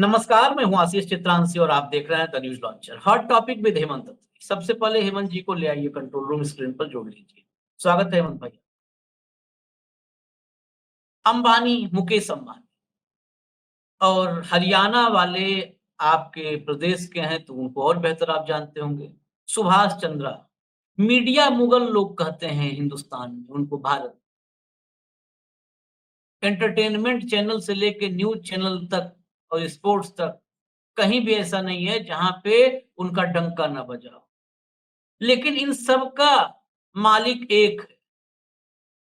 नमस्कार, मैं हूं आशीष चित्रांशी और आप देख रहे हैं the news launcher. Hot topic with Hemant. सबसे पहले हेमंत जी को ले आइए, कंट्रोल रूम स्क्रीन पर जोड़ लीजिए। स्वागत है हेमंत भाई। अंबानी, मुकेश अंबानी और हरियाणा वाले आपके प्रदेश के हैं तो उनको और बेहतर आप जानते होंगे। सुभाष चंद्रा, मीडिया मुगल लोग कहते हैं हिंदुस्तान में उनको। भारत एंटरटेनमेंट चैनल से लेके न्यूज चैनल तक और स्पोर्ट्स तक कहीं भी ऐसा नहीं है जहां पे उनका डंका न बजा हो। लेकिन इन सब का मालिक एक है,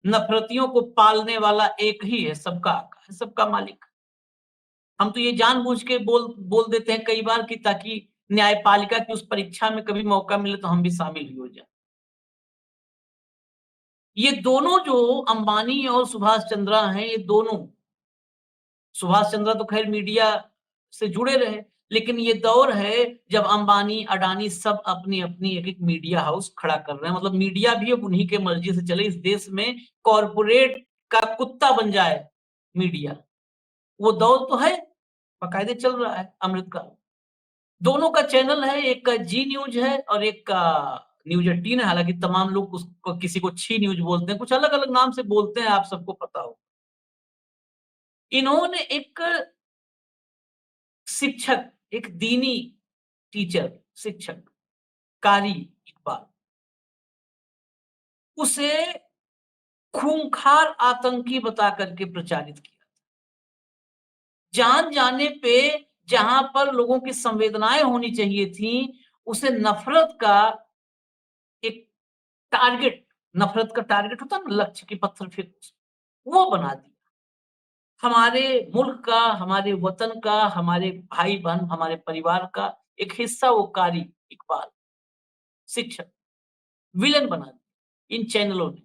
नफरतियों को पालने वाला एक ही है, सबका आका है, सबका मालिक। हम तो ये जानबूझ के बोल बोल देते हैं कई बार कि ताकि न्यायपालिका की उस परीक्षा में कभी मौका मिले तो हम भी शामिल ही हो जाए। ये दोनों जो अंबानी और सुभाष चंद्रा हैं, ये दोनों, सुभाष चंद्रा तो खैर मीडिया से जुड़े रहे, लेकिन ये दौर है जब अंबानी, अडानी सब अपनी-अपनी एक-एक मीडिया हाउस खड़ा कर रहे हैं। मतलब मीडिया भी अब उन्हीं के मर्जी से चले। इस देश में कॉर्पोरेट का कुत्ता बन जाए मीडिया, वो दौर तो है, बाकायदे चल रहा है अमृत काल। दोनों का चैनल है, एक का जी न्यूज़ है और एक का न्यूज़ 18 है। हालाँकि तमाम लोग उसको, किसी को छी न्यूज़ बोलते हैं, कुछ अलग-अलग नाम से बोलते हैं, आप सबको पता हो। इन्होंने एक शिक्षक, एक दीनी टीचर, शिक्षक, कारी इकबाल, उसे खूंखार आतंकी बता करके प्रचारित किया। जान जाने पे जहां पर लोगों की संवेदनाएं होनी चाहिए थी, उसे नफरत का एक टारगेट, नफरत का टारगेट होता है ना, लक्ष्य की पत्थर फेंक, वो बना दिया। हमारे मुल्क का, हमारे वतन का, हमारे भाई बहन, हमारे परिवार का एक हिस्सा वो कारी इकबाल, शिक्षक, विलेन बना दिया इन चैनलों ने।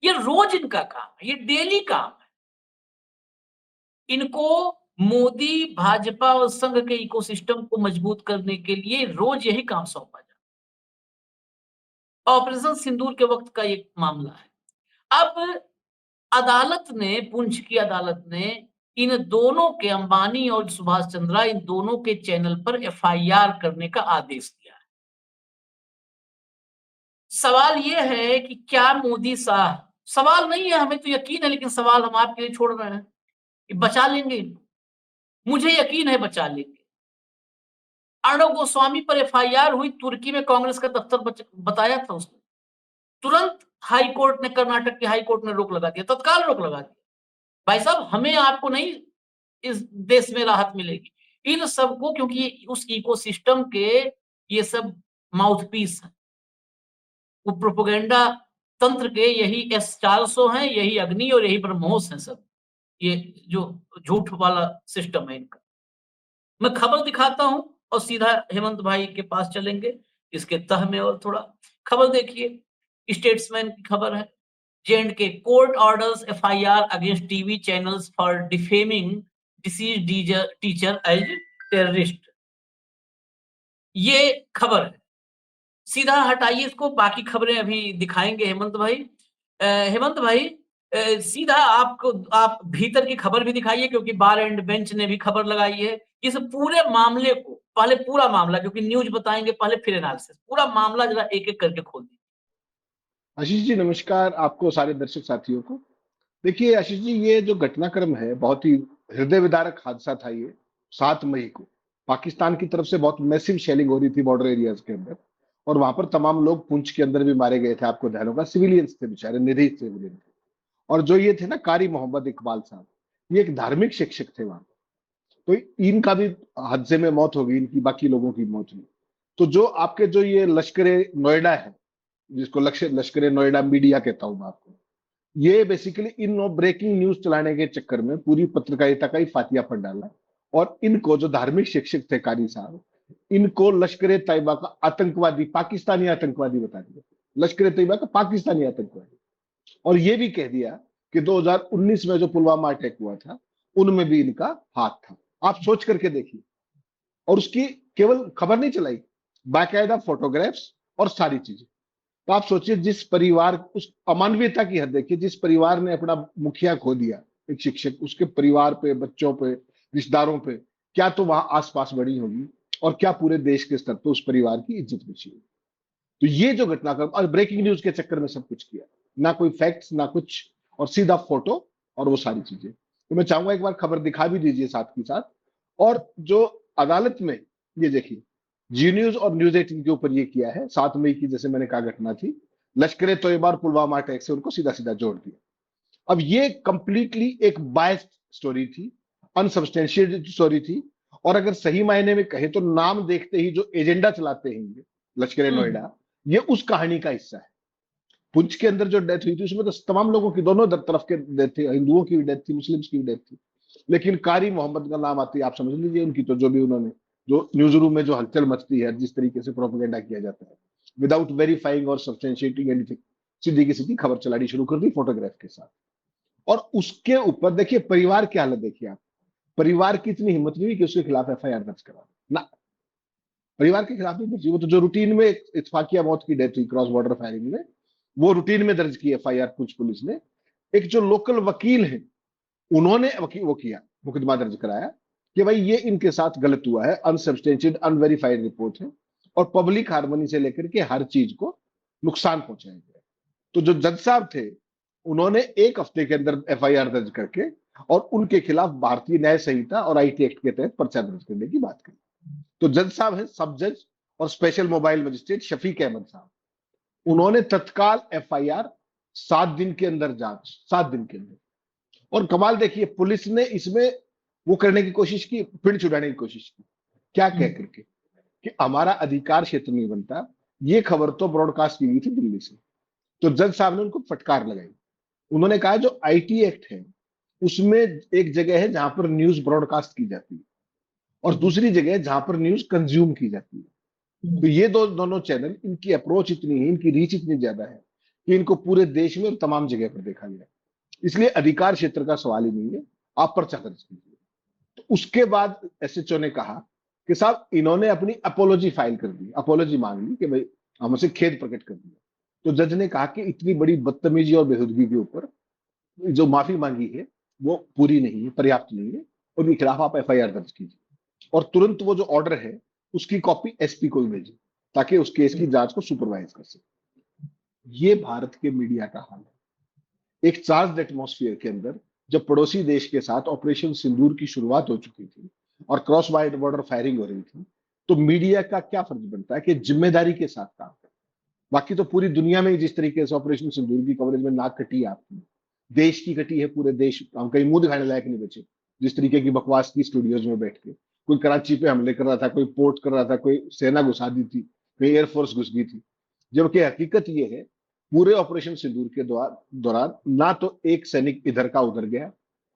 ये रोज इनका काम है, ये डेली काम है। इनको मोदी, भाजपा और संघ के इकोसिस्टम को मजबूत करने के लिए रोज यही काम सौंपा जाता है। ऑपरेशन सिंदूर के वक्त का ये मामला है। अब अदालत ने, पुंछ की अदालत ने इन दोनों के, अंबानी और सुभाष चंद्रा, इन दोनों के चैनल पर एफआईआर करने का आदेश दिया है। सवाल ये है कि क्या मोदी साहब, सवाल नहीं है, हमें तो यकीन है, लेकिन सवाल हम आपके लिए छोड़ रहे हैं कि बचा लेंगे इनको। मुझे यकीन है बचा लेंगे। अर्णव गोस्वामी पर एफआईआर हुई, तुर्की में कांग्रेस का दफ्तर बताया था उसने। तुरंत हाई कोर्ट ने, कर्नाटक की हाई कोर्ट ने रोक लगा दिया, तत्काल रोक लगा दिया। भाई साहब, हमें आपको नहीं इस देश में राहत मिलेगी। इन सबको, क्योंकि उस इकोसिस्टम के ये सब माउथपीस है, वो प्रोपेगेंडा तंत्र के, यही एस-400 हैं, यही अग्नि और यही ब्रह्मोस हैं सब। ये जो झूठ वाला सिस्टम है इनका। मैं खबर दिखाता हूं और सीधा हेमंत भाई के पास चलेंगे इसके तह में। और थोड़ा खबर देखिए, स्टेट्समैन की खबर है। J&K court orders FIR against TV channels for defaming deceased teacher as terrorist। ये खबर है। सीधा हटाइए इसको, बाकी खबरें अभी दिखाएंगे हेमंत भाई। हेमंत भाई, सीधा आपको, आप भीतर की खबर भी दिखाइए, क्योंकि बार एंड बेंच ने भी खबर लगाई है। इस पूरे मामले को, पहले पूरा मामला, क्योंकि न्यूज बताएंगे पहले फिर एनालिसिस, पूरा मामला जरा एक एक करके खोल दीजिए। आशीष जी नमस्कार, आपको सारे दर्शक साथियों को। देखिए आशीष जी, ये जो घटनाक्रम है बहुत ही हृदय विदारक हादसा था। ये 7 मई को पाकिस्तान की तरफ से बहुत मैसिव शेलिंग हो रही थी बॉर्डर एरियाज के अंदर, और वहां पर तमाम लोग पुंछ के अंदर भी मारे गए थे। आपको ध्यान होगा, सिविलियंस थे, बेचारे निर्दोष सिविलियन थे। और जो ये थे ना, कारी मोहम्मद इकबाल साहब, ये एक धार्मिक शिक्षक थे वहां। तो इनका भी हादसे में मौत हो गई, इनकी, बाकी लोगों की मौत हुई। तो जो आपके, जो ये लश्करे नोएडा है, जिसको लश्करे नोएडा मीडिया कहता हूं मैं आपको, ये बेसिकली इन ब्रेकिंग न्यूज चलाने के चक्कर में पूरी पत्रकारिता का ही फातिया पर डाला। और इनको, जो धार्मिक शिक्षक थे कारी साहब, इनको लश्कर तैयबा का आतंकवादी, पाकिस्तानी आतंकवादी बता दिया। लश्कर तैयबा का पाकिस्तानी आतंकवादी। और ये भी कह दिया कि 2019 में जो पुलवामा अटैक हुआ था, उनमें भी इनका हाथ था। आप सोच करके देखिए। और उसकी केवल खबर नहीं चलाई, बाकायदा फोटोग्राफ्स और सारी चीजें। तो आप सोचिए, जिस परिवार, उस अमानवीयता की हद देखिए, जिस परिवार ने अपना मुखिया खो दिया, एक शिक्षक, उसके परिवार पे, बच्चों पे, रिश्तेदारों पे क्या तो वहां आसपास बड़ी होगी और क्या पूरे देश के स्तर पर उस परिवार की इज्जत बची होगी। तो ये जो घटनाक्रम, और ब्रेकिंग न्यूज के चक्कर में सब कुछ किया, ना कोई फैक्ट्स ना कुछ, और सीधा फोटो और वो सारी चीजें। तो मैं चाहूंगा एक बार खबर दिखा भी दीजिए साथ के साथ। और जो अदालत में, ये देखिए, जी न्यूज और न्यूज 18 के ऊपर ये किया है, 7 मई की जैसे मैंने कहा घटना थी, लश्कर तोयबा और पुलवामा अटैक से उनको सीधा सीधा जोड़ दिया। अब ये कंप्लीटली एक बायस्ड स्टोरी थी, अनसब्सटेंशिएटेड स्टोरी थी, और अगर सही मायने में कहे तो नाम देखते ही जो एजेंडा चलाते हैं ये लश्कर नोएडा, ये उस कहानी का हिस्सा है। पुंछ के अंदर जो डेथ हुई थी उसमें तो तमाम लोगों की, दोनों तरफ के डेथ थी, हिंदुओं की भी डेथ थी, मुस्लिम्स की भी डेथ थी, लेकिन कारी मोहम्मद का नाम आती है, आप समझ लीजिए उनकी तो जो भी उन्होंने, जो न्यूज रूम में जो हलचल मचती है, जिस तरीके से प्रोपेगेंडा किया जाता है विदाउट वेरीफाइंग और सब्सटेंशिएटिंग एनीथिंग, सीधी की सीधी खबर चलानी शुरू कर दी फोटोग्राफ के साथ। और उसके ऊपर देखिए परिवार की हालत, देखिए आप, परिवार की इतनी हिम्मत नहीं हुई कि उसके खिलाफ एफआईआर दर्ज करा ना, परिवार के खिलाफ नहीं दर्ज, वो तो जो रूटीन में इत्तफाकिया मौत की डेथ हुई क्रॉस बॉर्डर फायरिंग में, वो रूटीन में दर्ज की एफआईआर पुंछ पुलिस ने। एक जो लोकल वकील है उन्होंने वो किया, मुकदमा दर्ज कराया कि भाई ये इनके साथ गलत हुआ है, अनसब्सटेंशिएटेड अनवेरीफाइड रिपोर्ट है, और पब्लिक हार्मनी से लेकर के हर चीज को नुकसान पहुंचाया गया। तो जो जज साहब थे उन्होंने 1 हफ्ते के अंदर एफआईआर दर्ज करके और उनके खिलाफ भारतीय न्याय संहिता और आईटी एक्ट के तहत पर्चा दर्ज करने की बात करी। तो जज साहब है सब जज और special mobile magistrate Shafiq Ahmed साहब, उन्होंने तत्काल एफआईआर, 7 दिन के अंदर जांच, 7 दिन के अंदर। और कमाल देखिए, पुलिस ने इसमें वो करने की कोशिश की, पिंड छुड़ाने की कोशिश की, क्या कह करके कि हमारा अधिकार क्षेत्र नहीं बनता। ये खबर तो ब्रॉडकास्ट की गई थी दिल्ली से। तो जज साहब ने उनको फटकार लगाई, उन्होंने कहा जो आईटी एक्ट है उसमें एक जगह है जहां पर न्यूज ब्रॉडकास्ट की जाती है और दूसरी जगह है जहां पर न्यूज कंज्यूम की जाती है। तो ये दोनों चैनल, इनकी अप्रोच इतनी है, इनकी रीच इतनी ज्यादा है कि इनको पूरे देश में और तमाम जगह पर देखा गया। इसलिए अधिकार क्षेत्र का सवाल ही नहीं है, आप पर्चा दर्ज कीजिए। तो उसके बाद एसएचओ ने कहा कि साहब इन्होंने अपनी अपोलॉजी फाइल कर दी, अपोलॉजी मांग ली कि भाई हमसे खेद प्रकट कर दिया। तो जज ने कहा कि इतनी बड़ी बदतमीजी और बेहूदगी के ऊपर जो माफी मांगी है वो पूरी नहीं है, पर्याप्त नहीं है, उनके खिलाफ आप एफआईआर दर्ज कीजिए और तुरंत वो जो ऑर्डर है उसकी कॉपी एसपी को भेजिए ताकि उस केस की जांच को सुपरवाइज कर सके। ये भारत के मीडिया का हाल है। एक चार्ज एटमॉस्फेयर के अंदर जब पड़ोसी देश के साथ ऑपरेशन सिंदूर की शुरुआत हो चुकी थी और क्रॉस बॉर्डर फायरिंग हो रही थी, तो मीडिया का क्या फर्ज बनता है कि जिम्मेदारी के साथ काम करे। बाकी तो पूरी दुनिया में जिस तरीके से ऑपरेशन सिंदूर की कवरेज में नाक कटी है आपकी, देश की कटी है, पूरे देश, हम कहीं मुंह दिखाने लायक नहीं बचे। जिस तरीके की बकवास की स्टूडियोज में बैठ के कोई कराची पे हमले कर रहा था, कोई पोर्ट कर रहा था, कोई सेना घुसा दी थी, कोई एयरफोर्स घुस गई थी, जबकि हकीकत ये है पूरे ऑपरेशन सिंदूर के दौरान ना तो एक सैनिक इधर का उधर गया,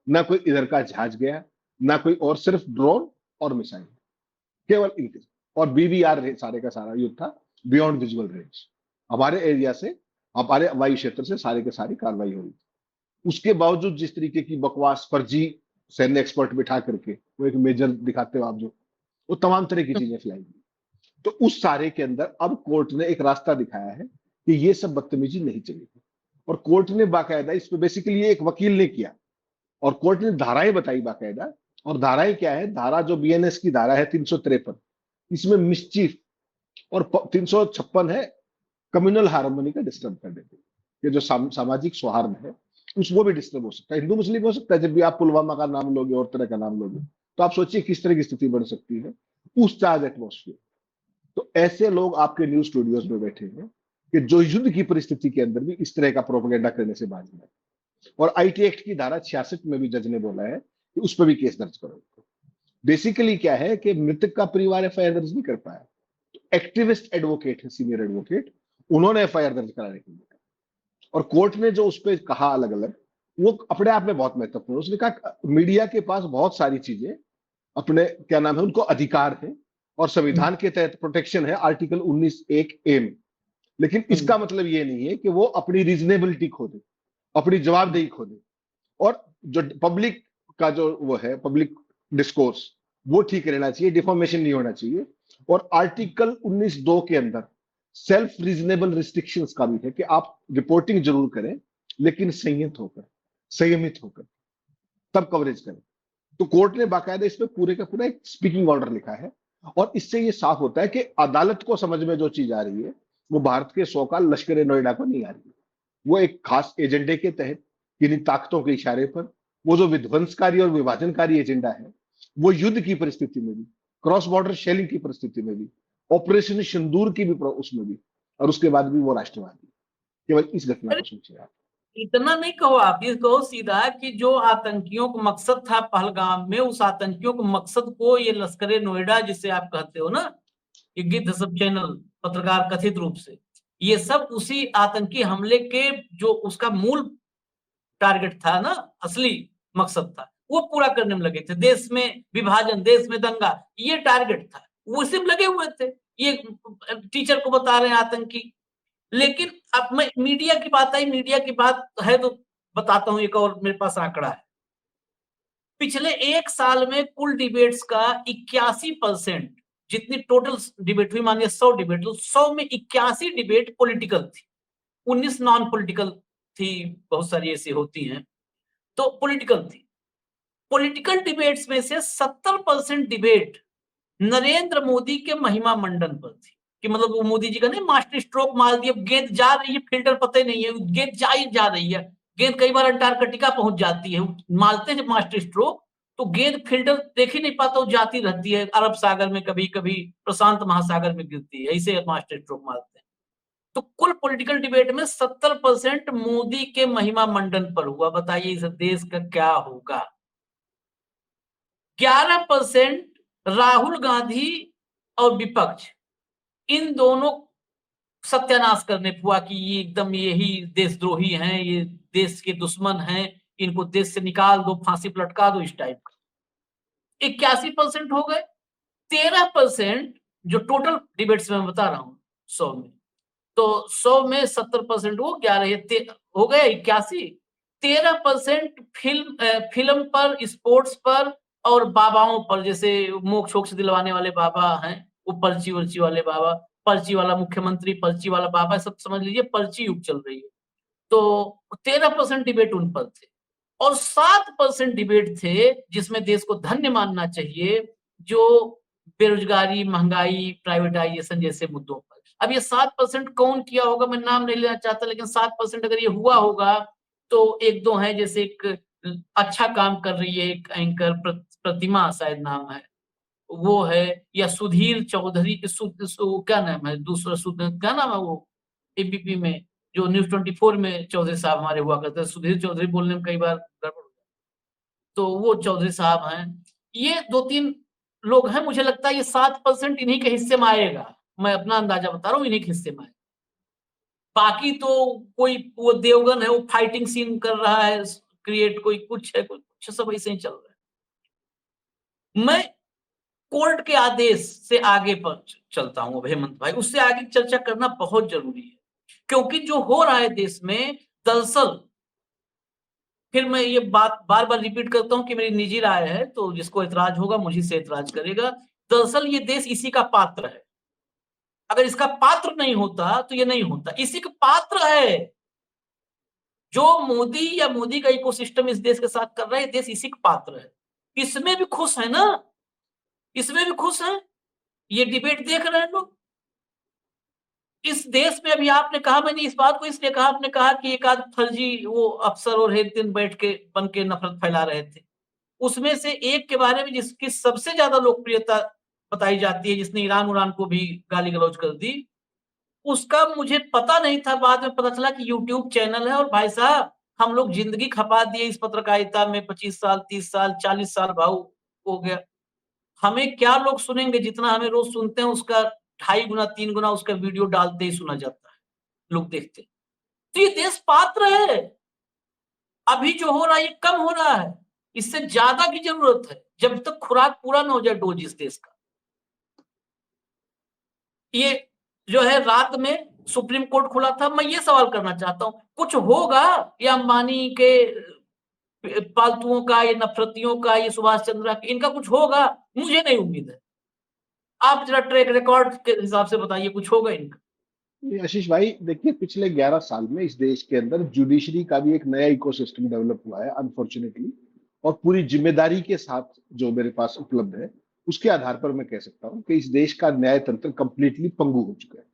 ना कोई इधर का जहाज गया, ना कोई और, सिर्फ ड्रोन और मिसाइल, केवल इनके। और बीवीआर सारे का सारा युद्ध था, बियॉन्ड विजुअल रेंज। हमारे एरिया से, हमारे वायु क्षेत्र से सारे के सारी कार्रवाई हो रही थी। उसके बावजूद जिस तरीके की बकवास, फर्जी सैन्य एक्सपर्ट बिठा करके वो एक मेजर दिखाते हो आप, जो वो तमाम तरह की चीजें फैलाई गई। तो उस सारे के अंदर अब कोर्ट ने एक रास्ता दिखाया है कि ये सब बदतमीजी नहीं चलेगी। और कोर्ट ने बाकायदा इस पे, बेसिकली ये एक वकील ने किया और कोर्ट ने धाराएं बताई बाकायदा। और धाराएं क्या है, धारा जो बीएनएस की धारा है 353, इसमें मिसचीफ, और 356 है कम्युनल हार्मोनी का डिस्टर्ब कर देते, ये जो सामाजिक सौहार्द है उस वो भी डिस्टर्ब हो सकता है, हिंदू मुस्लिम हो सकता है। जब भी आप पुलवामा का नाम लोगे और तरह का नाम लोगे तो आप सोचिए किस तरह की स्थिति बढ़ सकती है उस चार्ज एटमॉस्फेयर। तो ऐसे लोग आपके न्यूज स्टूडियोज में बैठे हैं कि जो युद्ध की परिस्थिति के अंदर भी इस तरह का प्रोपेगेंडा करने से बाज नहीं। और आईटी एक्ट की धारा 66 में भी जज ने बोला है कि उस पर भी केस दर्ज करो। बेसिकली क्या है कि मृतक का परिवार एफआईआर दर्ज नहीं कर पाया, तो एक्टिविस्ट एडवोकेट है, सीनियर एडवोकेट, उन्होंने एफआईआर दर्ज कराने के लिए, और कोर्ट ने जो उस पर कहा अलग अलग, वो अपने आप में बहुत महत्वपूर्ण। उसने कहा मीडिया के पास बहुत सारी चीजें अपने, क्या नाम है, उनको अधिकार है और संविधान के तहत प्रोटेक्शन है आर्टिकल 19(1)(a) में, लेकिन इसका मतलब ये नहीं है कि वो अपनी रीजनेबिलिटी खो दे, अपनी जवाबदेही खो दे। और जो पब्लिक का जो वो है, पब्लिक डिस्कोर्स, वो ठीक रहना चाहिए, डिफॉर्मेशन नहीं होना चाहिए। और आर्टिकल 19(2) के अंदर सेल्फ रीजनेबल रिस्ट्रिक्शंस का भी है कि आप रिपोर्टिंग जरूर करें लेकिन संयत होकर, संयमित होकर, तब कवरेज करें। तो कोर्ट ने बाकायदा इसमें पूरे का पूरा एक स्पीकिंग ऑर्डर लिखा है, और इससे ये साफ होता है कि अदालत को समझ में जो चीज आ रही है वो भारत के सौ का लश्कर नोएडा को नहीं आ रही है। वो एक खास एजेंडे के तहत, किन्हीं ताकतों के इशारे पर, वो जो विध्वंसकारी और विभाजनकारी एजेंडा है, वो युद्ध की परिस्थिति में भी, क्रॉस बॉर्डर शेलिंग की परिस्थिति में भी, ऑपरेशन सिंदूर की भी उसमें भी, और उसके बाद भी वो राष्ट्रवादी। केवल इस घटना अरे को सोचिए आप। इतना नहीं कहो, आप ये कहो सीधा कि जो आतंकियों को मकसद था पहलगाम में, उस आतंकियों को मकसद को ये लश्कर नोएडा जिसे आप कहते हो ना, ये गिद्ध सब चैनल पत्रकार कथित रूप से, ये सब उसी आतंकी हमले के जो उसका मूल टारगेट था ना, असली मकसद था, वो पूरा करने में लगे थे। देश में विभाजन, देश में दंगा, ये टारगेट था, वो इसी में लगे हुए थे। ये टीचर को बता रहे हैं आतंकी। लेकिन अब मैं मीडिया की बात आई, मीडिया की बात है तो बताता हूं, एक और मेरे पास आंकड़ा है। पिछले एक साल में कुल डिबेट्स का 81%, जितनी टोटल डिबेट हुई, मानिए 100 डिबेट, तो 100 में 81 डिबेट पॉलिटिकल थी, 19 नॉन पॉलिटिकल थी, बहुत सारी ऐसी होती हैं, तो पॉलिटिकल थी। पॉलिटिकल डिबेट्स में से 70% डिबेट नरेंद्र मोदी के महिमा मंडन पर थी, कि मतलब वो मोदी जी का नहीं मास्टर स्ट्रोक मार दिया, गेंद जा रही है, फील्डर पता ही नहीं है, गेंद जा रही है, गेंद कई बार अंटार्कटिका पहुंच जाती है, मारते हैं जब मास्टर स्ट्रोक तो गेंद फील्डर देख ही नहीं पाता, वो जाती रहती है, अरब सागर में कभी कभी प्रशांत महासागर में गिरती है, ऐसे मास्टर स्ट्रोक मारते हैं। तो कुल पॉलिटिकल डिबेट में 70% मोदी के महिमा मंडन पर हुआ। बताइए इस देश का क्या होगा। 11% राहुल गांधी और विपक्ष, इन दोनों सत्यानाश करने हुआ कि ये एकदम यही देशद्रोही हैं, ये देश के दुश्मन हैं, इनको देश से निकाल दो, फांसी पर लटका दो, इस टाइप का। 81% हो गए। 13% जो टोटल डिबेट्स में बता रहा हूं 100 में, तो 100 में 70% वो 11 हो गए 81। 13% फिल्म पर, स्पोर्ट्स पर और बाबाओं पर, जैसे मोक्ष वोक्ष दिलवाने वाले बाबा हैं, वो पर्ची वर्ची वाले बाबा, पर्ची वाला मुख्यमंत्री, पर्ची वाला बाबा, सब समझ लीजिए पर्ची युग चल रही है। तो 13% डिबेट उन पर थे, और 7% डिबेट थे जिसमें देश को धन्य मानना चाहिए, जो बेरोजगारी, महंगाई, प्राइवेटाइजेशन जैसे मुद्दों पर। अब ये 7% कौन किया होगा, मैं नाम नहीं लेना चाहता, लेकिन 7% अगर ये हुआ होगा तो एक दो है, जैसे एक अच्छा काम कर रही है एक एंकर, प्रतिमा शायद नाम है, वो है, या सुधीर चौधरी, क्या नाम है दूसरा, क्या नाम है वो एबीपी में, जो न्यूज 24 में चौधरी साहब हमारे हुआ करते हैं, सुधीर चौधरी बोलने में कई बार गड़बड़ हो जाती है। तो वो चौधरी साहब हैं, ये दो तीन लोग हैं, मुझे लगता है ये 7% इन्हीं के हिस्से में आएगा। मैं अपना अंदाजा बता रहा हूँ, इन्हीं के हिस्से में आएगा। बाकी तो कोई वो देवगन है, वो फाइटिंग सीन कर रहा है क्रिएट, कोई कुछ है, कोई कुछ, सब ऐसे ही चल रहा है। मैं कोर्ट के आदेश से आगे पर चलता हूं हेमंत भाई, उससे आगे चर्चा करना बहुत जरूरी है, क्योंकि जो हो रहा है देश में, दरअसल, फिर मैं ये बात बार बार रिपीट करता हूं कि मेरी निजी राय है, तो जिसको ऐतराज होगा मुझे से ऐतराज करेगा। दरअसल ये देश इसी का पात्र है, अगर इसका पात्र नहीं होता तो ये नहीं होता, इसी का पात्र है। जो मोदी या मोदी का इकोसिस्टम इस देश के साथ कर रहा है, देश इसी का पात्र है। इसमें भी खुश है ना, इसमें भी खुश है, ये डिबेट देख रहे हैं लोग। इस देश में अभी आपने कहा, मैंने इस बात को इसलिए कहा, आपने कहा कि एक आध फर्जी वो अफसर और एक दिन बैठ के बन के नफरत फैला रहे थे, उसमें से एक के बारे में जिसकी सबसे ज्यादा लोकप्रियता बताई जाती है, जिसने ईरान उरान को भी गाली गलौज कर दी, उसका मुझे पता नहीं था, बाद में पता चला कि यूट्यूब चैनल है। और भाई साहब, हम लोग जिंदगी खपा दिए इस पत्रकारिता में, 25 साल, 30 साल, 40 साल भाऊ हो गया। हमें क्या लोग सुनेंगे, जितना हमें रोज सुनते हैं उसका 2.5 गुना 3 गुना उसका वीडियो डालते ही सुना जाता है, लोग देखते हैं। तो ये देश पात्र है, अभी जो हो रहा है ये कम हो रहा है, इससे ज्यादा की जरूरत है, जब तक खुराक पूरा ना हो जाए डोज इस देश का। ये जो है रात में सुप्रीम कोर्ट खुला था, मैं ये सवाल करना चाहता हूं, कुछ होगा या अंबानी के पालतुओं का, ये नफरतियों का, ये सुभाष चंद्रा का, इनका कुछ होगा? मुझे नहीं उम्मीद है। आप जरा ट्रैक रिकॉर्ड के हिसाब से बताइए, कुछ होगा इनका? ये आशीष भाई देखिए, पिछले 11 साल में इस देश के अंदर जुडिशरी का भी एक नया इकोसिस्टम डेवलप हुआ है अनफॉर्चुनेटली, और पूरी जिम्मेदारी के साथ जो मेरे पास उपलब्ध है, उसके आधार पर मैं कह सकता हूं कि इस देश का न्याय तंत्र कंप्लीटली पंगु हो चुका है।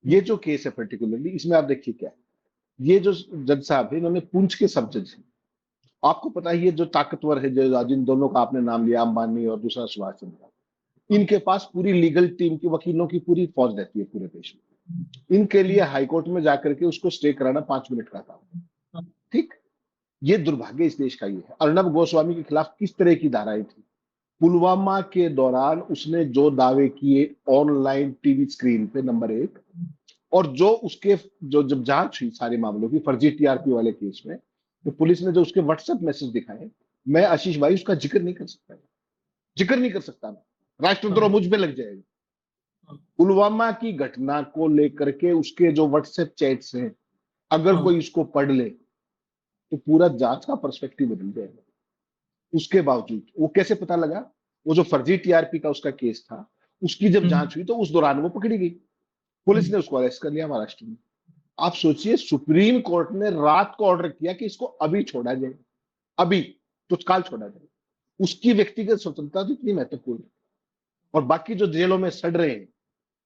ये जो केस है पर्टिकुलरली, इसमें आप देखिए क्या है, ये जो जज साहब है, इन्होंने पूंछ के सब जज हैं। आपको पता है ये जो ताकतवर है, जो जिन दोनों का आपने नाम लिया, अंबानी और दूसरा सुभाष चंद्र, इनके पास पूरी लीगल टीम की वकीलों की पूरी फौज रहती है पूरे देश में। इनके लिए हाईकोर्ट में जाकर के उसको स्टे कराना 5 मिनट का काम है। ठीक, ये दुर्भाग्य इस देश का ये है। अर्णब गोस्वामी के खिलाफ किस तरह की धाराएं थी, पुलवामा के दौरान उसने जो दावे किए ऑनलाइन टीवी स्क्रीन पे, नंबर 1, और जो उसके जो जब जांच हुई सारे मामलों की फर्जी टीआरपी वाले केस में, तो पुलिस ने जो उसके व्हाट्सएप मैसेज दिखाए, मैं आशीष भाई उसका जिक्र नहीं कर सकता, जिक्र नहीं कर सकता मैं, राष्ट्रद्रोह मुझ पे लग जाएगा। पुलवामा की घटना को लेकर के उसके जो व्हाट्सएप चैट्स हैं, अगर कोई उसको पढ़ ले तो पूरा जांच का पर्सपेक्टिव बदल जाएगा। उसके बावजूद वो कैसे पता लगा, वो जो फर्जी टीआरपी का उसका केस था, उसकी जब जांच हुई तो उस दौरान वो पकड़ी गई, पुलिस ने उसको अरेस्ट कर लिया महाराष्ट्र में। आप सोचिए, सुप्रीम कोर्ट ने रात को ऑर्डर किया कि इसको अभी छोड़ा जाए, अभी तत्काल छोड़ा जाए। उसकी व्यक्तिगत स्वतंत्रता तो इतनी महत्वपूर्ण है, और बाकी जो जेलों में सड़ रहे हैं,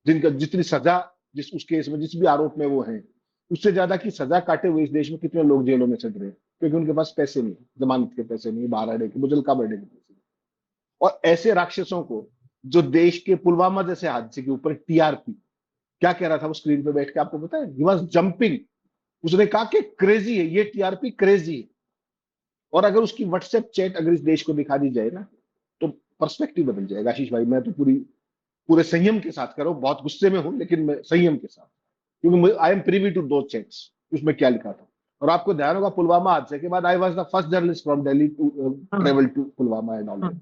जिनका जितनी सजा जिस उस केस में जिस भी आरोप में वो हैं, उससे ज्यादा की सजा काटे हुए इस देश में कितने लोग जेलों में सड़ रहे हैं, क्योंकि उनके पास पैसे नहीं, जमानत के पैसे नहीं, बाहर आने के, मुजल्का बढ़ने के पैसे। और ऐसे राक्षसों को, जो देश के पुलवामा जैसे हादसे के ऊपर टीआरपी, क्या कह रहा था वो स्क्रीन पे बैठ के, आपको पता है? He was jumping. उसने कहा कि क्रेजी है ये टीआरपी, क्रेजी है। और अगर उसकी व्हाट्सएप चैट अगर इस देश को दिखा दी जाए ना, तो पर्सपेक्टिव बदल जाएगा। आशीष भाई, मैं तो पूरे संयम के साथ कर रहा हूं, बहुत गुस्से में हूं, लेकिन मैं संयम के साथ, क्योंकि आई एम प्रीवी टू दो चैट्स, उसमें क्या लिखा था। और आपको ध्यान होगा, पुलवामा हादसे के बाद I was the first journalist from Delhi to travel to Pulwama and all that.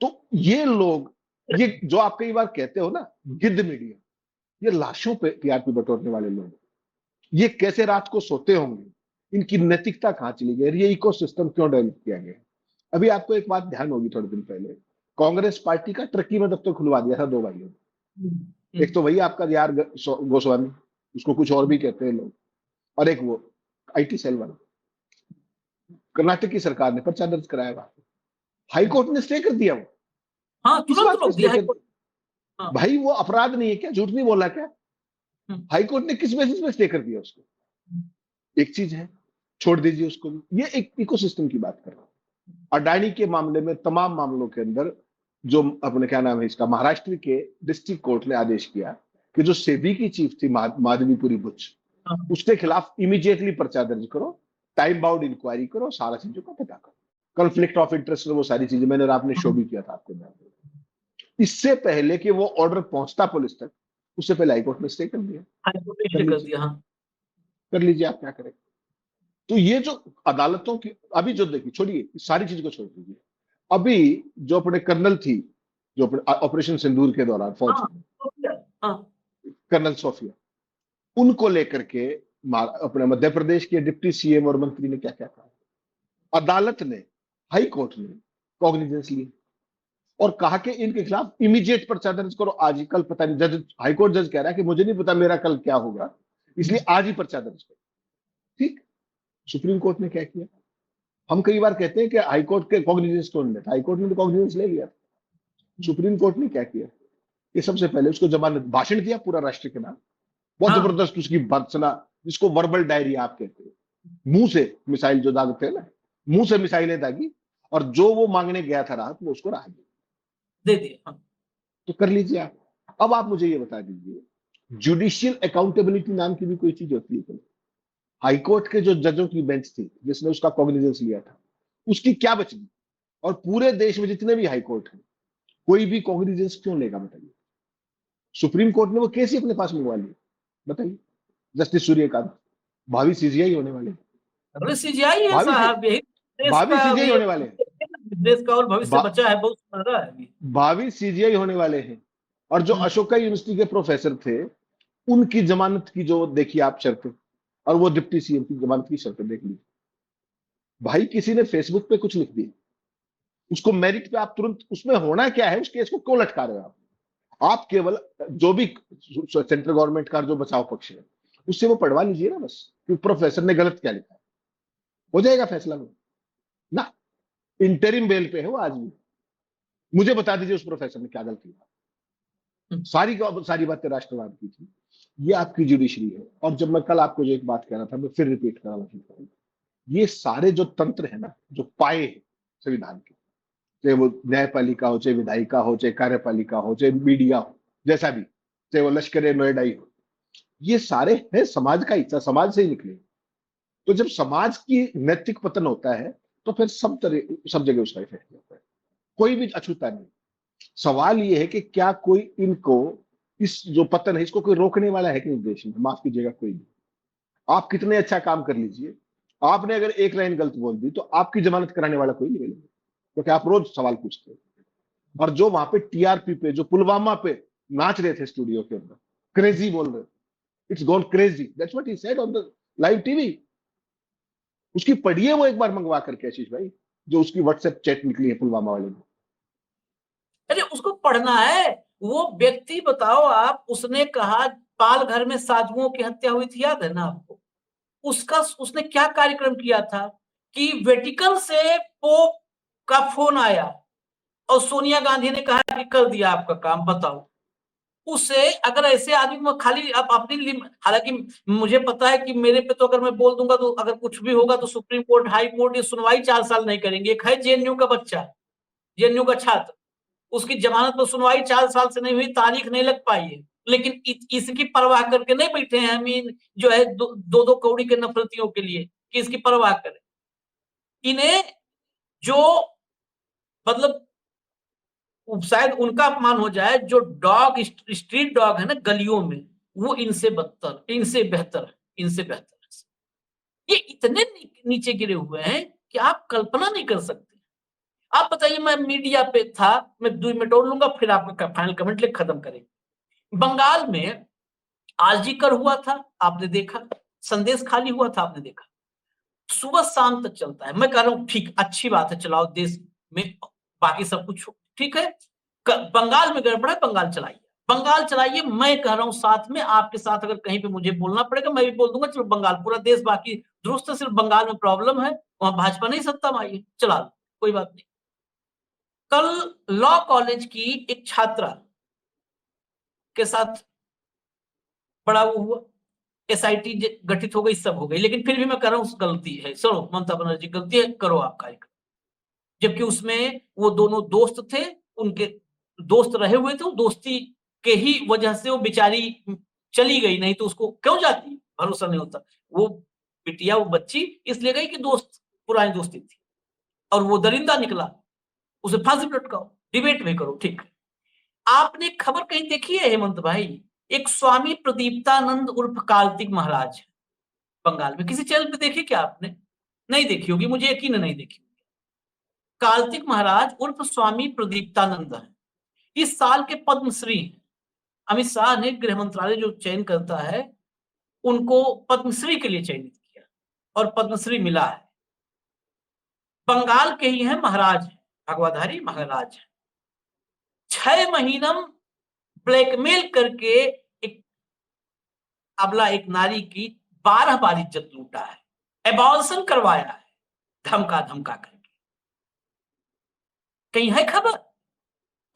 तो ये लोग, ये जो आप कई बार कहते हो ना, गिद्ध मीडिया, ये लाशों पे टीआरपी बटोरने वाले लोग, ये कैसे रात को सोते होंगे, इनकी नैतिकता कहां चली गई, ये इकोसिस्टम क्यों डेवलप किया गया। अभी आपको एक बात ध्यान होगी, थोड़े दिन पहले कांग्रेस पार्टी का ट्रकी में दफ्तर खुलवा दिया था 2 भाइयों ने। एक तो वही आपका यार गोस्वामी, उसको कुछ और भी कहते हैं लोग, और एक वो आईटी सेल वाला। कर्नाटक की सरकार ने पर्चा दर्ज कराया वहां, हाईकोर्ट ने स्टे कर दिया वो। हाँ, किस तुरंत बात पे रोक स्टे दिया कर हाईकोर्ट। हाँ। भाई वो अपराध नहीं है क्या, झूठ नहीं बोला क्या? हाईकोर्ट ने किस बेसिस पे स्टे कर दिया उसको? एक चीज है, छोड़ दीजिए उसको भी। ये एक इकोसिस्टम की बात कर रहा हूं। अडानी के मामले में, तमाम मामलों के अंदर, जो अपने क्या नाम है इसका, महाराष्ट्र के डिस्ट्रिक्ट कोर्ट ने आदेश किया कि जो सेबी की चीफ थी माधवीपुरी बुच, उसके खिलाफ इमीडिएटली पर्चा दर्ज करो, टाइम बाउंड इंक्वायरी करो, सारा चीजों का पता करो, कॉन्फ्लिक्ट ऑफ इंटरेस्ट, वो सारी चीजें मैंने और आपने शो भी किया था आपको। इससे पहले कि वो ऑर्डर पहुंचता पुलिस तक, उससे पहले हाईकोर्ट ने स्टे कर दिया। हाईकोर्ट ने स्टे कर दिया। हाँ, कर लीजिए, आप क्या करें। तो ये जो अदालतों की, अभी जो देखिए, छोड़िए सारी चीज को, छोड़ दीजिए। अभी जो अपने कर्नल थी, जो अपने ऑपरेशन सिंदूर के दौरान फौज हाँ, हाँ, कर्नल सोफिया, उनको लेकर के अपने मध्य प्रदेश के डिप्टी सीएम और मंत्री ने क्या क्या कहा। अदालत ने, हाई कोर्ट ने कॉग्निजेंस ली और कहा कि इनके खिलाफ इमीडिएट पर्चा दर्ज करो आज ही। कल पता नहीं, जज, हाईकोर्ट जज कह रहा है कि मुझे नहीं पता मेरा कल क्या होगा, इसलिए आज ही पर्चा दर्ज करो। ठीक, सुप्रीम कोर्ट ने क्या किया? हम कई बार कहते हैं कि हाईकोर्ट के कॉग्निजेंस क्यों नहीं लेता, हाईकोर्ट ने तो कॉग्निजेंस ले लिया। सुप्रीम कोर्ट ने क्या किया कि सबसे पहले उसको जमानत, भाषण दिया पूरा राष्ट्र के नाम, बहुत जबरदस्त उसकी भर्त्सना, जिसको वर्बल डायरी आप कहते हैं, मुंह से मिसाइल जो दागते हैं ना, मुंह से मिसाइलें दागी, और जो वो मांगने गया था राहत, वो उसको राहत दे दिया। तो कर लीजिए आप। अब आप मुझे ये बता दीजिए, जुडिशियल अकाउंटेबिलिटी नाम की भी कोई चीज होती है क्या? हाईकोर्ट के जो जजों की बेंच थी जिसने उसका कॉग्निजेंस लिया था, उसकी क्या बच गई? और पूरे देश में जितने भी हाईकोर्ट हैं, कोई भी कॉग्निजेंस क्यों लेगा बताइए? सुप्रीम कोर्ट ने वो केस ही अपने पास मंगवा लिया, बताइए। जस्टिस सूर्यकांत भावी सीजीआई होने वाले, अरे सीजीआई है भावी साहब, यही देश भावी का, सीजीआई ये होने वाले हैं, देश का और भविष्य भा, बचा है, बहुत सुनहरा है अभी। भावी सीजीआई होने वाले हैं। और जो अशोका यूनिवर्सिटी के प्रोफेसर थे, उनकी जमानत की जो देखिए आप शर्तें, और वो डिप्टी सीएम की जमानत की शर्तें देख लीजिए। भाई किसी ने फेसबुक पे कुछ लिख दिया, उसको मेरिट पे आप तुरंत, उसमें होना क्या है, उस केस को क्यों लटका रहे हो आप? आप केवल जो भी सेंट्रल गवर्नमेंट का जो बचाव पक्ष है, उससे वो पढ़वा लीजिए ना बस, कि प्रोफेसर ने गलत क्या लिखा है, हो जाएगा फैसला में ना। इंटरिम बेल पे है वो आज भी। मुझे बता दीजिए उस प्रोफेसर ने क्या गलती की। सारी बातें राष्ट्रवाद की थी। ये आपकी जुडिशरी है। और जब मैं कल आपको जो एक बात कह रहा था, मैं फिर रिपीट कराना चाहता हूँ, ये सारे जो तंत्र है ना, जो पाए हैं संविधान के, चाहे वो न्यायपालिका हो, चाहे विधायिका हो, चाहे कार्यपालिका हो, चाहे मीडिया हो, जैसा भी, चाहे वो लश्कर ए नोएडा ही हो, ये सारे है समाज का हिस्सा, समाज से ही निकले। तो जब समाज की नैतिक पतन होता है, तो फिर सब जगह उसका इफेक्ट होता है, कोई भी अछूता नहीं। सवाल ये है कि क्या कोई इनको, इस जो पतन है, इसको कोई रोकने वाला है कि नहीं देश में? माफ कीजिएगा, कोई नहीं। आप कितने अच्छा काम कर लीजिए, आपने अगर एक लाइन गलत बोल दी तो आपकी जमानत कराने वाला कोई नहीं मिलेगा, क्योंकि आप रोज सवाल पूछते हो। और जो वहां पे टीआरपी पे, जो पुलवामा पे नाच रहे थे स्टूडियो के अंदर, क्रेजी बोल रहे, it's gone crazy, that's what he said on the live TV. उसकी पढ़िए वो एक बार मंगवा करके आशीष भाई, जो उसकी व्हाट्सएप चैट निकली है पुलवामा वाले में। अरे उसको पढ़ना है। वो व्यक्ति बताओ आप, उसने कहा पाल घर में साधुओं की हत्या हुई थी, याद है ना आपको? उसका उसने क्या कार्यक्रम किया था कि वेटिकन से पोप का फोन आया और सोनिया गांधी ने कहा कि कर दिया आपका काम, बताओ। उसे अगर ऐसे आदमी को खाली आप अपनी, हालांकि मुझे पता है कि मेरे पे तो अगर मैं बोल दूंगा तो अगर कुछ भी होगा तो सुप्रीम कोर्ट, हाई कोर्ट ये सुनवाई 4 साल नहीं करेंगे। एक है जेएनयू का बच्चा, जेएनयू का छात्र, उसकी जमानत पर सुनवाई 4 साल से नहीं हुई, तारीख नहीं लग पाई है, लेकिन इसकी परवाह करके नहीं बैठे हैं हम जो है दो दो कौड़ी के नफरतियों के लिए कि इसकी परवाह करें। इन्हें जो मतलब शायद उनका अपमान हो जाए, जो डॉग स्ट्रीट डॉग है ना गलियों में, वो इनसे बदतर, इनसे बेहतर, इनसे बेहतर। ये इतने नीचे गिरे हुए हैं कि आप कल्पना नहीं कर सकते। आप बताइए, मैं मीडिया पे था, मैं 2 मिनट और लूंगा फिर आपका फाइनल कमेंट लेकर खत्म करेंगे। बंगाल में आरजीकर हुआ था, आपने देखा, संदेश खाली हुआ था, आपने देखा, सुबह शाम तक चलता है। मैं कह रहा हूं ठीक, अच्छी बात है, चलाओ देश में, बाकी सब कुछ ठीक है। बंगाल में गड़बड़ है, बंगाल चलाइए, बंगाल चलाइए। मैं कह रहा हूं साथ में आपके साथ, अगर कहीं पे मुझे बोलना पड़ेगा मैं भी बोल दूंगा, चलो बंगाल, पूरा देश बाकी दुरुस्त है, सिर्फ बंगाल में प्रॉब्लम है, वहां भाजपा नहीं सत्ता में आई है, चला लो, कोई बात नहीं। कल लॉ कॉलेज की एक छात्रा के साथ बड़ा वो हुआ, एसआईटी गठित हो गई, सब हो गई, लेकिन फिर भी मैं कह रहा हूं गलती है, चलो ममता बनर्जी गलती है, करो आप कार्यक्रम। जबकि उसमें वो दोनों दोस्त थे, उनके दोस्त रहे हुए थे, वो दोस्ती के ही वजह से वो बेचारी चली गई, नहीं तो उसको क्यों जाती, भरोसा नहीं होता। वो बिटिया, वो बच्ची इसलिए गई कि दोस्त, पुरानी दोस्ती थी, और वो दरिंदा निकला, उसे फांसी पर लटकाओ, डिबेट भी करो, ठीक। आपने खबर कहीं देखी है हेमंत भाई? एक स्वामी प्रदीप्तानंद उर्फ कार्तिक महाराज बंगाल में, किसी चैनल पे देखी क्या आपने? नहीं देखी होगी, मुझे यकीन नहीं देखी। कार्तिक महाराज उर्फ स्वामी प्रदीप्तानंद है, इस साल के पद्मश्री। अमित शाह ने, गृह मंत्रालय जो चयन करता है, उनको पद्मश्री के लिए चयनित किया और पद्मश्री मिला है। बंगाल के ही हैं, महाराज, भगवाधारी महाराज। 6 महीना ब्लैकमेल करके एक अबला, एक नारी की 12 बार इज्जत लूटा है, एबॉर्शन करवाया है, धमका धमका करके। कहीं है खबर?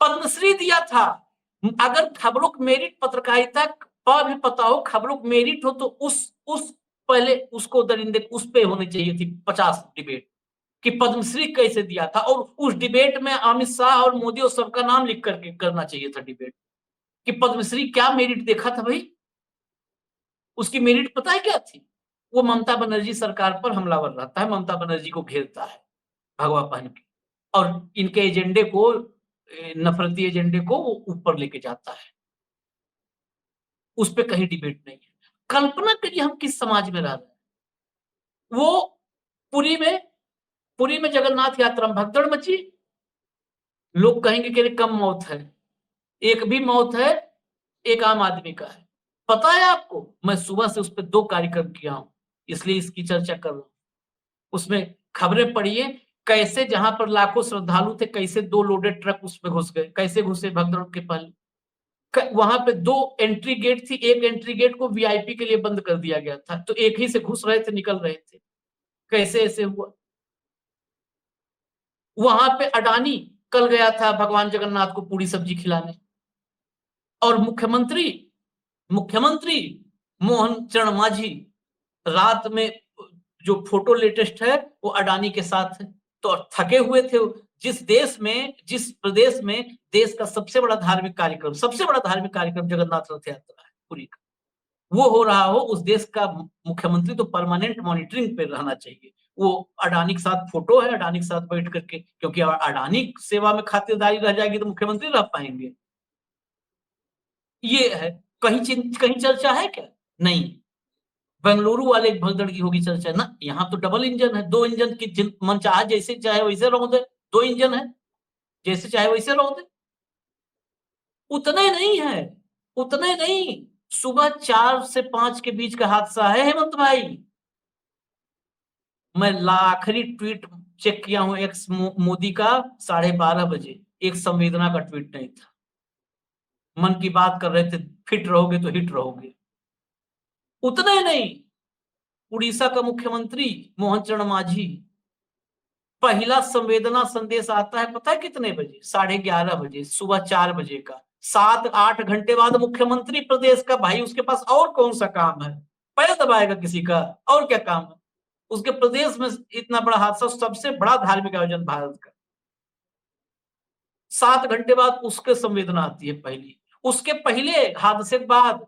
पद्मश्री दिया था। अगर खबरों की मेरिट, पत्रकारिता पर भी पता हो, खबरों की मेरिट हो, तो उस पहले उसको दरिंदे उस पे होनी चाहिए थी 50 डिबेट कि पद्मश्री कैसे दिया था, और उस डिबेट में अमित शाह और मोदी और सबका नाम लिख करके करना चाहिए था डिबेट कि पद्मश्री क्या मेरिट देखा था भाई। उसकी मेरिट पता है क्या थी? वो ममता बनर्जी सरकार पर हमलावर रहता है, ममता बनर्जी को घेरता है भगवा पहन के, और इनके एजेंडे को, नफरती एजेंडे को वो ऊपर लेके जाता है। उस पे कहीं डिबेट नहीं है। कल्पना करिए हम किस समाज में रह रहे हैं। वो पुरी में, पुरी में जगन्नाथ यात्रा में भगदड़ मची, लोग कहेंगे कि कम मौत है, एक भी मौत है, एक आम आदमी का है। पता है आपको, मैं सुबह से उस पर 2 कार्यक्रम किया हूं, इसलिए इसकी चर्चा कर रहा हूं। उसमें खबरें पढ़िए, कैसे जहां पर लाखों श्रद्धालु थे, कैसे 2 लोडेड ट्रक उसमें घुस गए, कैसे घुसे भगदड़ के पहले। वहां पे 2 एंट्री गेट थी, एक एंट्री गेट को वीआईपी के लिए बंद कर दिया गया था, तो एक ही से घुस रहे थे, निकल रहे थे, कैसे ऐसे हुआ। वहां पे अडानी कल गया था भगवान जगन्नाथ को पूरी सब्जी खिलाने, और मुख्यमंत्री मुख्यमंत्री मोहन चरण मांझी रात में जो फोटो लेटेस्ट है वो अडानी के साथ है। तो थके हुए थे। जिस देश में, जिस प्रदेश में देश का सबसे बड़ा धार्मिक कार्यक्रम जगन्नाथ रथ यात्रा है पूरी का, वो हो रहा हो, उस देश का मुख्यमंत्री तो परमानेंट मॉनिटरिंग पे रहना चाहिए। वो अडानी के साथ फोटो है, अडानी के साथ बैठ करके, क्योंकि अडानी सेवा में खातिरदारी रह जाएगी तो मुख्यमंत्री रह पाएंगे। ये है। कहीं चर्चा है क्या? नहीं। बेंगलुरु वाले भगदड़ की होगी चर्चा ना, यहाँ तो डबल इंजन है, 2 इंजन की मन चाहे जैसे चाहे वैसे रहो दे, 2 इंजन है, जैसे चाहे वैसे रहो दे। उतने नहीं है, उतने नहीं। सुबह 4 से 5 के बीच का हादसा है हेमंत भाई। मैं आखिरी ट्वीट चेक किया हूं एक्स मोदी का 12:30 बजे, एक संवेदना का ट्वीट नहीं था। मन की बात कर रहे थे, फिट रहोगे तो हिट रहोगे। उतने नहीं। उड़ीसा का मुख्यमंत्री मोहन चरण मांझी, पहला संवेदना संदेश आता है पता है कितने बजे? 11:30 बजे, सुबह 4 बजे का। 7-8 घंटे बाद मुख्यमंत्री प्रदेश का, भाई उसके पास और कौन सा काम है? पैर दबाएगा किसी का? और क्या काम है उसके? प्रदेश में इतना बड़ा हादसा, सबसे बड़ा धार्मिक आयोजन भारत का, 7 घंटे बाद उसके संवेदना आती है पहली। उसके पहले हादसे के बाद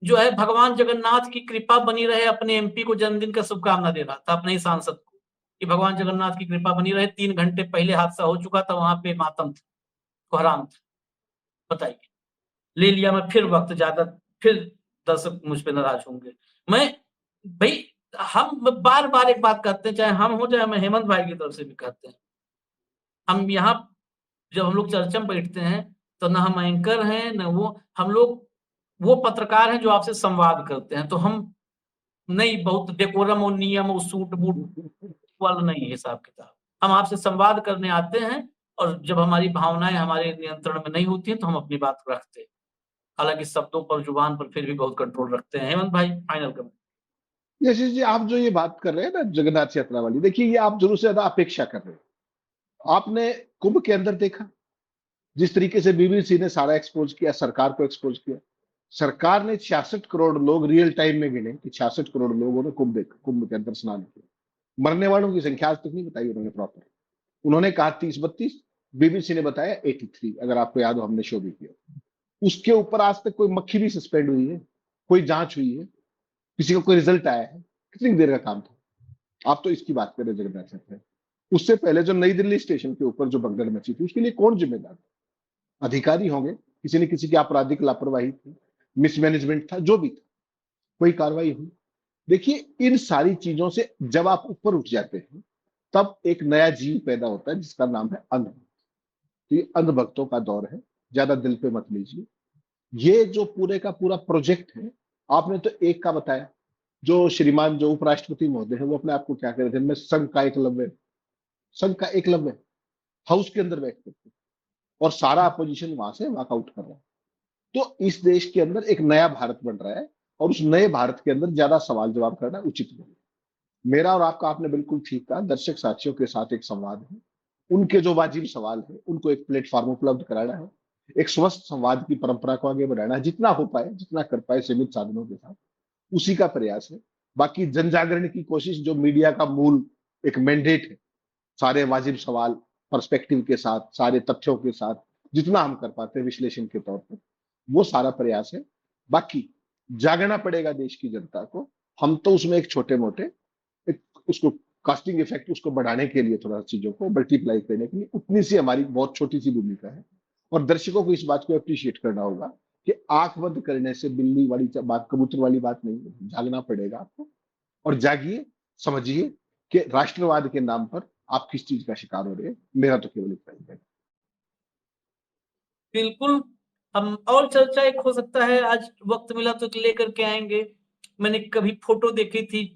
जो है भगवान जगन्नाथ की कृपा बनी रहे, अपने एमपी को जन्मदिन का शुभकामना दे रहा था, अपने ही सांसद को, कि भगवान जगन्नाथ की कृपा बनी रहे। 3 घंटे पहले हादसा हो चुका था, वहां पे मातम था, कोहराम था। बताइए, ले लिया मैं फिर वक्त ज्यादा, फिर दर्शक मुझ पे नाराज होंगे। मैं भाई, हम बार बार एक बात कहते हैं, चाहे हम हो चाहे मैं हेमंत भाई की तरफ से भी कहते हैं, हम यहाँ जब हम लोग चर्चा में बैठते हैं तो ना हम एंकर हैं ना वो, हम लोग वो पत्रकार हैं जो आपसे संवाद करते हैं। तो हम नहीं, बहुत डेकोरम और नियम और सूट बूट वाला नहीं है हिसाब किताब। हम आपसे संवाद करने आते हैं, और जब हमारी भावनाएं हमारे नियंत्रण में नहीं होती हैं तो हम अपनी बात रखते हैं। हालांकि शब्दों पर, जुबान पर फिर भी बहुत कंट्रोल रखते हैं। हेमंत भाई, फाइनल कमेंट। यशीष जी, आप जो ये बात कर रहे हैं ना जगन्नाथ यात्रा वाली, देखिए ये आप जरूर से ज्यादा अपेक्षा कर रहे हो। आपने कुंभ के अंदर देखा जिस तरीके से बीबीसी ने सारा एक्सपोज किया, सरकार को एक्सपोज किया। सरकार ने 66 करोड़ लोग रियल टाइम में गिने कि 66 करोड़ लोगों ने कुंभ के अंदर स्नान किया। मरने वालों की संख्या आज तक नहीं बताई उन्होंने प्रॉपर। उन्होंने कहा 30-32, बीबीसी ने बताया 83, अगर आपको याद हो हमने शो भी किया। उसके ऊपर आज तक कोई मक्खी भी सस्पेंड हुई है? कोई जांच हुई है? किसी का कोई रिजल्ट आया है? कितनी देर का काम था? आप तो इसकी बात कर रहे जगन्नाथ यात्रा। उससे पहले जो नई दिल्ली स्टेशन के ऊपर जो भगदड़ मची थी, उसके लिए कौन जिम्मेदार था? अधिकारी होंगे, किसी न किसी की आपराधिक लापरवाही थी, मिसमैनेजमेंट था, जो भी था, कोई कार्रवाई हुई? देखिए, इन सारी चीजों से जब आप ऊपर उठ जाते हैं तब एक नया जीव पैदा होता है जिसका नाम है अंध। तो ये अंधभक्तों का दौर है, ज्यादा दिल पे मत लीजिए। ये जो पूरे का पूरा प्रोजेक्ट है, आपने तो एक का बताया, जो श्रीमान जो उपराष्ट्रपति महोदय है वो अपने आप को क्या कह रहे थे, मैं संघ का एकलव्य, संघ का एकलव्य, हाउस के अंदर बैठ करके, और सारा अपोजिशन वहां से वॉकआउट कर रहा है। तो इस देश के अंदर एक नया भारत बन रहा है, और उस नए भारत के अंदर ज्यादा सवाल जवाब करना उचित नहीं है। मेरा और आपका, आपने बिल्कुल ठीक कहा, दर्शक साथियों के साथ एक संवाद है, उनके जो वाजिब सवाल है उनको एक प्लेटफॉर्म उपलब्ध कराना है, एक स्वस्थ संवाद की परंपरा को आगे बढ़ाना है, जितना हो पाए, जितना कर पाए सीमित साधनों के साथ, उसी का प्रयास है। बाकी जन जागरण की कोशिश जो मीडिया का मूल एक मैंडेट है, सारे वाजिब सवाल पर्सपेक्टिव के साथ, सारे तथ्यों के साथ, जितना हम कर पाते हैं विश्लेषण के तौर पर, वो सारा प्रयास है। बाकी जागना पड़ेगा देश की जनता को। हम तो उसमें एक छोटे मोटे एक उसको कास्टिंग इफेक्ट उसको बढ़ाने के लिए, थोड़ा चीजों को मल्टीप्लाई करने के लिए, उतनी सी हमारी बहुत छोटी सी भूमिका है। और दर्शकों को इस बात को अप्रिशिएट करना होगा कि आंख बंद करने से बिल्ली वाली बात, कबूतर वाली बात नहीं है। जागना पड़ेगा आपको, और जागिए, समझिए कि राष्ट्रवाद के नाम पर आप किस चीज का शिकार हो रहे हैं। मेरा तो केवल इतना ही है। बिल्कुल। हम और चर्चा एक हो सकता है, आज वक्त मिला तो लेकर के आएंगे। मैंने कभी फोटो देखी थी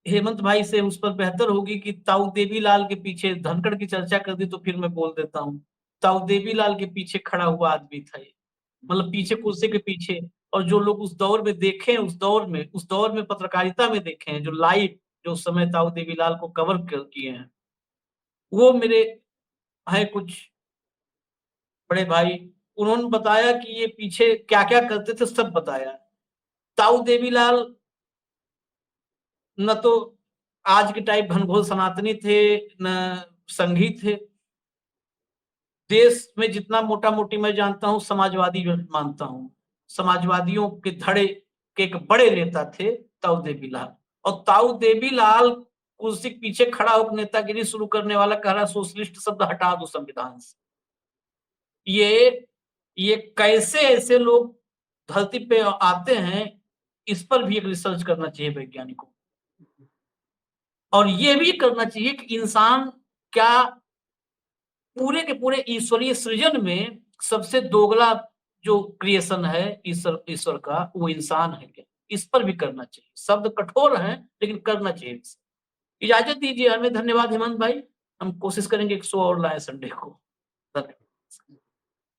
हेमंत भाई से, उस पर बेहतर होगी कि ताऊ देवीलाल के पीछे, धनखड़ की चर्चा कर दी तो फिर मैं बोल देता हूँ। ताऊ देवीलाल के पीछे खड़ा हुआ आदमी था ये, मतलब पीछे, कुर्सी के पीछे। और जो लोग उस दौर में देखे, उस दौर में पत्रकारिता में देखे हैं, जो लाइव, जो उस समय ताऊ देवीलाल को कवर किए हैं, वो मेरे हैं कुछ बड़े भाई, उन्होंने बताया कि ये पीछे क्या-क्या करते थे, सब बताया। ताऊ देवीलाल न तो आज के टाइप घनघोर सनातनी थे, न संघी थे। देश में जितना मोटा-मोटी मैं जानता हूँ, समाजवादी मानता हूँ। समाजवादियों के धड़े के एक बड़े नेता थे ताऊ देवीलाल, और ताऊ देवीलाल कुर्सी के पीछे खड़ा होकर नेतागिरी शुरू करने वाला कह रहा सोशलिस्ट शब्द हटा दो संविधान से। ये कैसे ऐसे लोग धरती पे आते हैं, इस पर भी एक रिसर्च करना चाहिए वैज्ञानिकों को। और ये भी करना चाहिए कि इंसान क्या पूरे के पूरे ईश्वरीय सृजन में सबसे दोगला जो क्रिएशन है ईश्वर का, वो इंसान है क्या? इस पर भी करना चाहिए। शब्द कठोर हैं, लेकिन करना चाहिए। इजाजत दीजिए, हमें धन्यवाद हेमंत भाई। हम कोशिश करेंगे एक शो और लाएं संडे को। धन्यवाद।